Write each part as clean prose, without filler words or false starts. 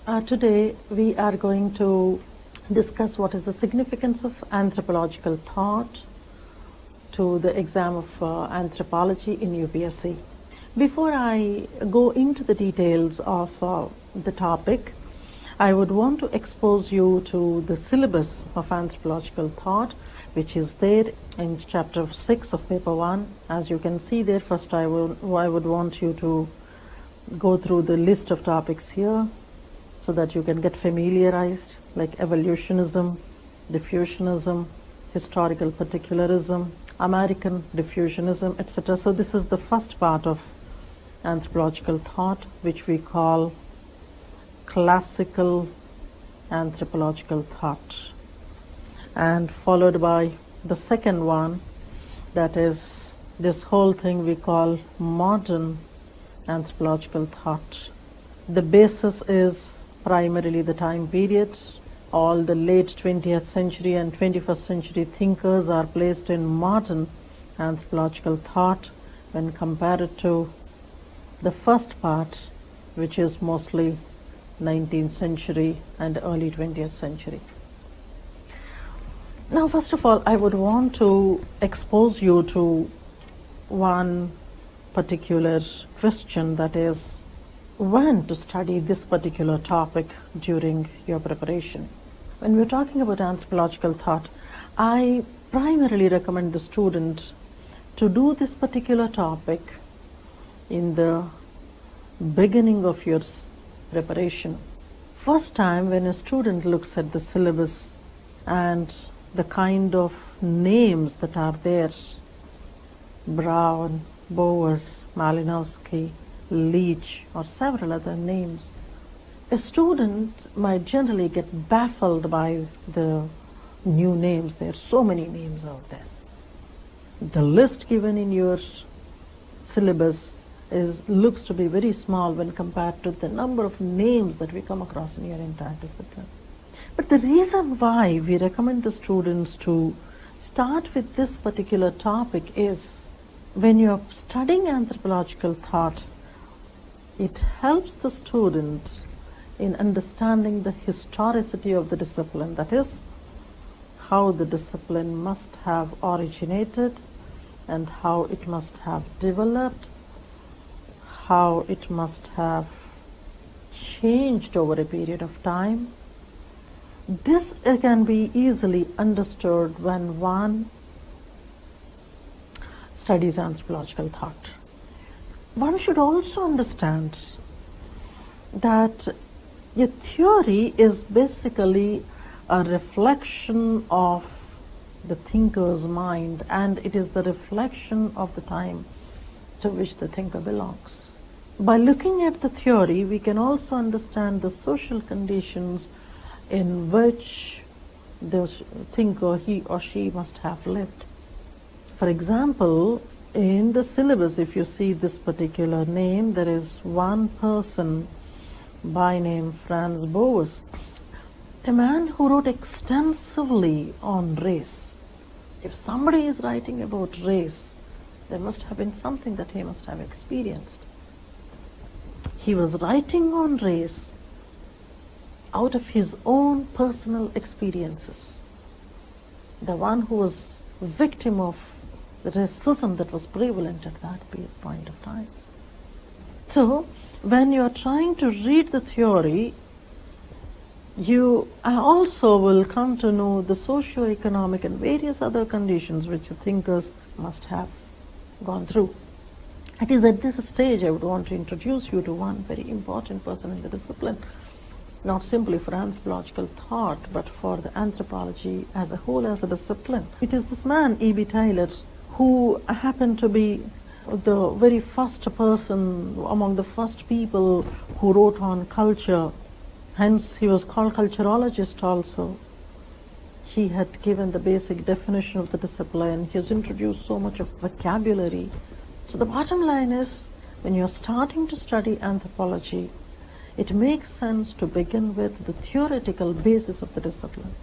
Today we are going to discuss what is the significance of anthropological thought to the exam of anthropology in UPSC. Before I go into the details of the topic, I would want to expose you to the syllabus of anthropological thought, which is there in chapter 6 of paper 1. As you can see there, first I would want you to go through the list of topics here so that you can get familiarized, like evolutionism, diffusionism, historical particularism, American diffusionism, etc. So this is the first part of anthropological thought, which we call classical anthropological thought, and followed by the second one, that is this whole thing we call modern anthropological thought. The basis is primarily the time period. All the late 20th century and 21st century thinkers are placed in modern anthropological thought when compared to the first part, which is mostly 19th century and early 20th century. Now, first of all, I would want to expose you to one particular question, that is, when to study this particular topic during your preparation. When we're talking about anthropological thought, I primarily recommend the student to do this particular topic in the beginning of your preparation. First time when a student looks at the syllabus and the kind of names that are there, Brown, Bowers, Malinowski, Leach, or several other names, a student might generally get baffled by the new names. There are so many names out there. The list given in your syllabus looks to be very small when compared to the number of names that we come across in your entire discipline. But the reason why we recommend the students to start with this particular topic is, when you're studying anthropological thought, it helps the student in understanding the historicity of the discipline, that is, how the discipline must have originated and how it must have developed, how it must have changed over a period of time. This can be easily understood when one studies anthropological thought. One should also understand that a theory is basically a reflection of the thinker's mind, and it is the reflection of the time to which the thinker belongs. By looking at the theory, we can also understand the social conditions in which the thinker, he or she, must have lived. For example, in the syllabus, if you see this particular name, there is one person by name Franz Boas, a man who wrote extensively on race. If somebody is writing about race, there must have been something that he must have experienced. He was writing on race out of his own personal experiences. The one who was victim of the racism that was prevalent at that point of time. So, when you are trying to read the theory, you also will come to know the socio-economic and various other conditions which the thinkers must have gone through. It is at this stage I would want to introduce you to one very important person in the discipline, not simply for anthropological thought, but for the anthropology as a whole, as a discipline. It is this man, E.B. Taylor, who happened to be the very first person, among the first people who wrote on culture. Hence, he was called culturologist also. He had given the basic definition of the discipline. He has introduced so much of vocabulary. So the bottom line is, when you're starting to study anthropology, it makes sense to begin with the theoretical basis of the discipline,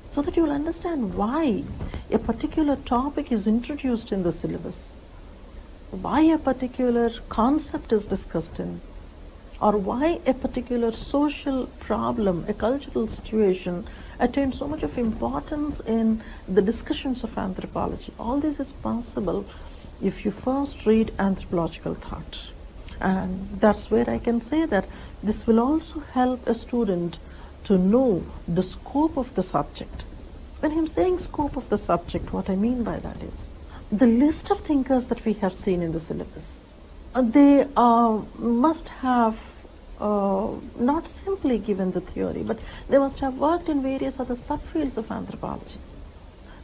so that you'll understand why a particular topic is introduced in the syllabus, why a particular concept is discussed in, or why a particular social problem, a cultural situation, attains so much of importance in the discussions of anthropology. All this is possible if you first read anthropological thought. And that's where I can say that this will also help a student to know the scope of the subject. When I'm saying scope of the subject, what I mean by that is the list of thinkers that we have seen in the syllabus. They must have not simply given the theory, but they must have worked in various other subfields of anthropology.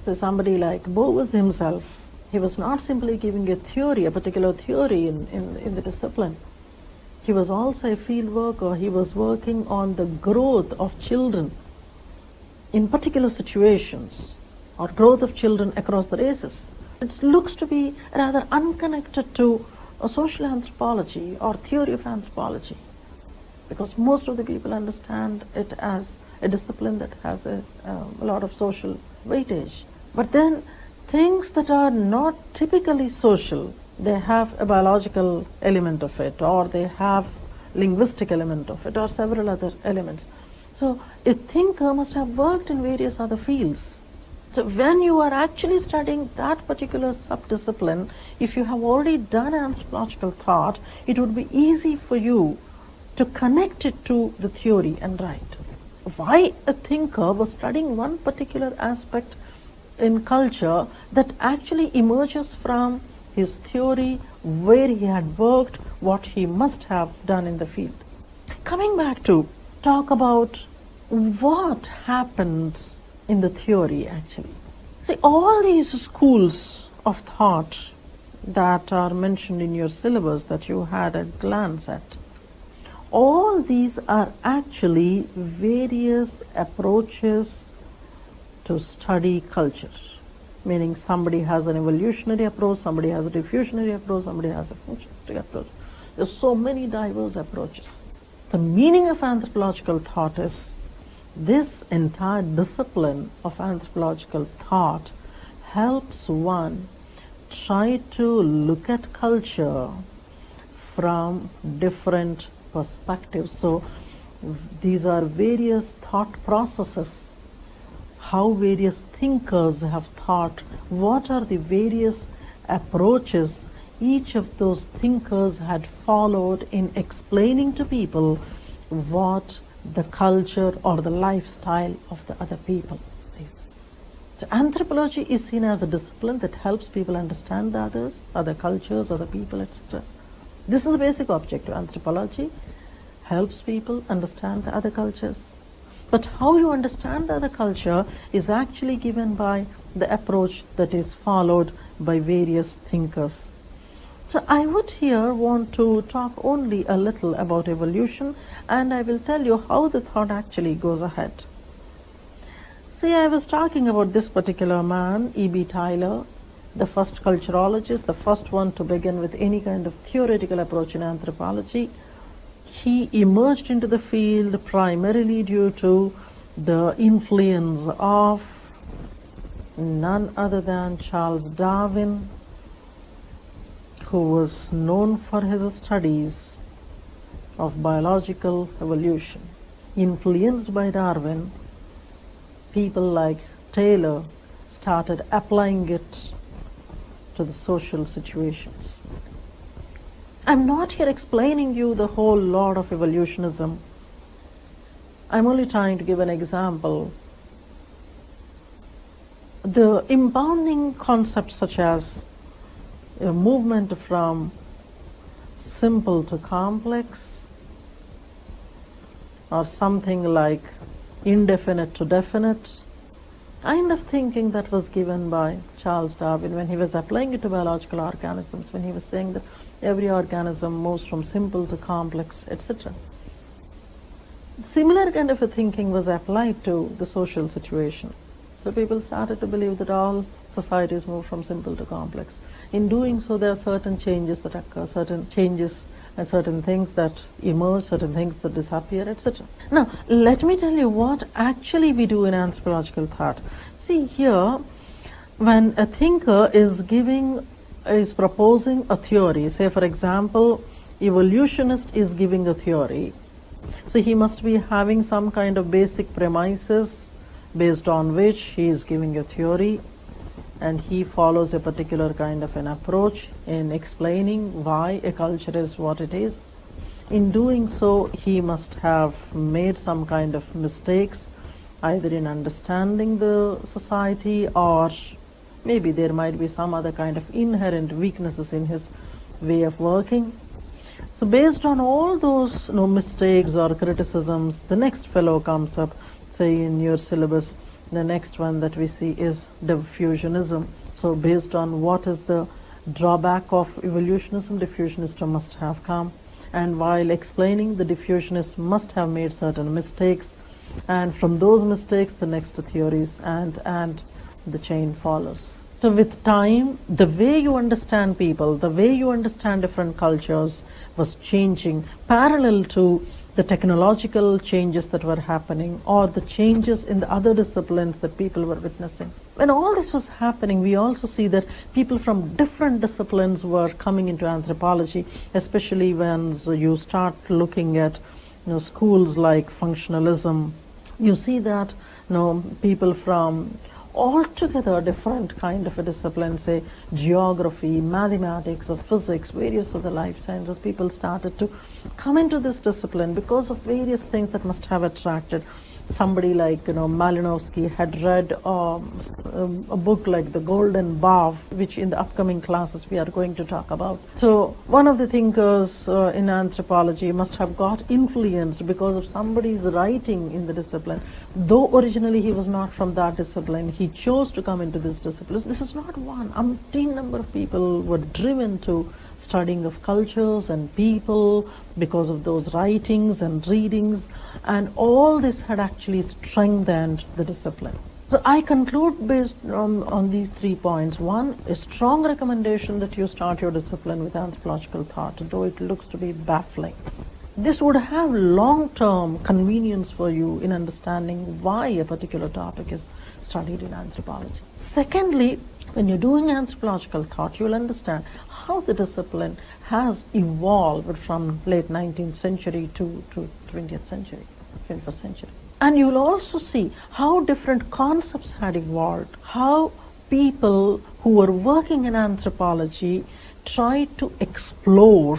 So somebody like Bowes himself, he was not simply giving a theory, a particular theory in the discipline. He was also a field worker. He was working on the growth of children in particular situations, or growth of children across the races. It looks to be rather unconnected to a social anthropology or theory of anthropology, because most of the people understand it as a discipline that has a lot of social weightage. But then things that are not typically social, they have a biological element of it, or they have linguistic element of it, or several other elements. So a thinker must have worked in various other fields. So when you are actually studying that particular subdiscipline, if you have already done anthropological thought, it would be easy for you to connect it to the theory and write. Why a thinker was studying one particular aspect in culture that actually emerges from his theory, where he had worked, what he must have done in the field. Coming back to talk about what happens in the theory actually. See, all these schools of thought that are mentioned in your syllabus that you had a glance at, all these are actually various approaches to study culture. Meaning somebody has an evolutionary approach, somebody has a diffusionary approach, somebody has a functionalistic approach. There's so many diverse approaches. The meaning of anthropological thought is this entire discipline of anthropological thought helps one try to look at culture from different perspectives. So these are various thought processes, how various thinkers have thought, what are the various approaches each of those thinkers had followed in explaining to people what the culture or the lifestyle of the other people is. So anthropology is seen as a discipline that helps people understand the others, other cultures, other people, etc. This is the basic objective. Anthropology helps people understand the other cultures. But how you understand the other culture is actually given by the approach that is followed by various thinkers. So I would here want to talk only a little about evolution, and I will tell you how the thought actually goes ahead. See, I was talking about this particular man, E.B. Tylor, the first culturologist, the first one to begin with any kind of theoretical approach in anthropology. He emerged into the field primarily due to the influence of none other than Charles Darwin, who was known for his studies of biological evolution. Influenced by Darwin, people like Taylor started applying it to the social situations. I'm not here explaining you the whole lot of evolutionism. I'm only trying to give an example. The impounding concepts such as a movement from simple to complex, or something like indefinite to definite, kind of thinking that was given by Charles Darwin when he was applying it to biological organisms, when he was saying that every organism moves from simple to complex, etc. Similar kind of a thinking was applied to the social situation. So people started to believe that all societies move from simple to complex. In doing so, there are certain changes that occur, certain changes and certain things that emerge, certain things that disappear, etc. Now, let me tell you what actually we do in anthropological thought. See here, when a thinker is proposing a theory, say for example, evolutionist is giving a theory. So he must be having some kind of basic premises based on which he is giving a theory, and he follows a particular kind of an approach in explaining why a culture is what it is. In doing so, he must have made some kind of mistakes, either in understanding the society, or maybe there might be some other kind of inherent weaknesses in his way of working. So based on all those mistakes or criticisms, the next fellow comes up, say in your syllabus, the next one that we see is diffusionism. So based on what is the drawback of evolutionism, diffusionist must have come. And while explaining, the diffusionists must have made certain mistakes. And from those mistakes, the next theories and the chain follows. So with time, the way you understand people, the way you understand different cultures was changing parallel to the technological changes that were happening or the changes in the other disciplines that people were witnessing. When all this was happening, we also see that people from different disciplines were coming into anthropology, especially when you start looking at schools like functionalism. You see that people from altogether different kind of a discipline, say geography, mathematics, or physics, various other life sciences, people started to come into this discipline because of various things that must have attracted. Somebody like Malinowski had read a book like The Golden Bough, which in the upcoming classes we are going to talk about. So one of the thinkers in anthropology must have got influenced because of somebody's writing in the discipline. Though originally he was not from that discipline, he chose to come into this discipline. This is not one. Umpteen number of people were driven to studying of cultures and people because of those writings and readings, and all this had actually strengthened the discipline. So I conclude based on these 3 points. One, a strong recommendation that you start your discipline with anthropological thought, though it looks to be baffling. This would have long-term convenience for you in understanding why a particular topic is studied in anthropology. Secondly, when you're doing anthropological thought, you'll understand how the discipline has evolved from late 19th century to 20th century, 21st century. And you'll also see how different concepts had evolved, how people who were working in anthropology tried to explore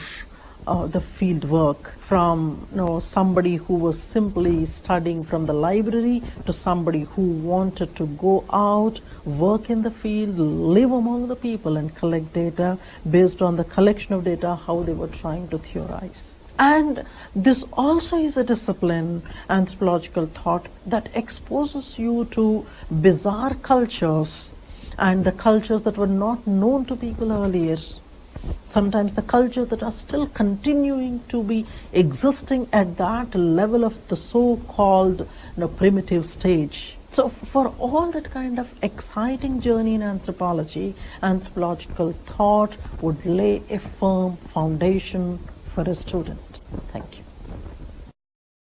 the field work from somebody who was simply studying from the library to somebody who wanted to go out, work in the field, live among the people and collect data. Based on the collection of data, how they were trying to theorize. And this also is a discipline, anthropological thought, that exposes you to bizarre cultures and the cultures that were not known to people earlier. Sometimes the cultures that are still continuing to be existing at that level of the so-called primitive stage. So for all that kind of exciting journey in anthropology, anthropological thought would lay a firm foundation for a student. Thank you.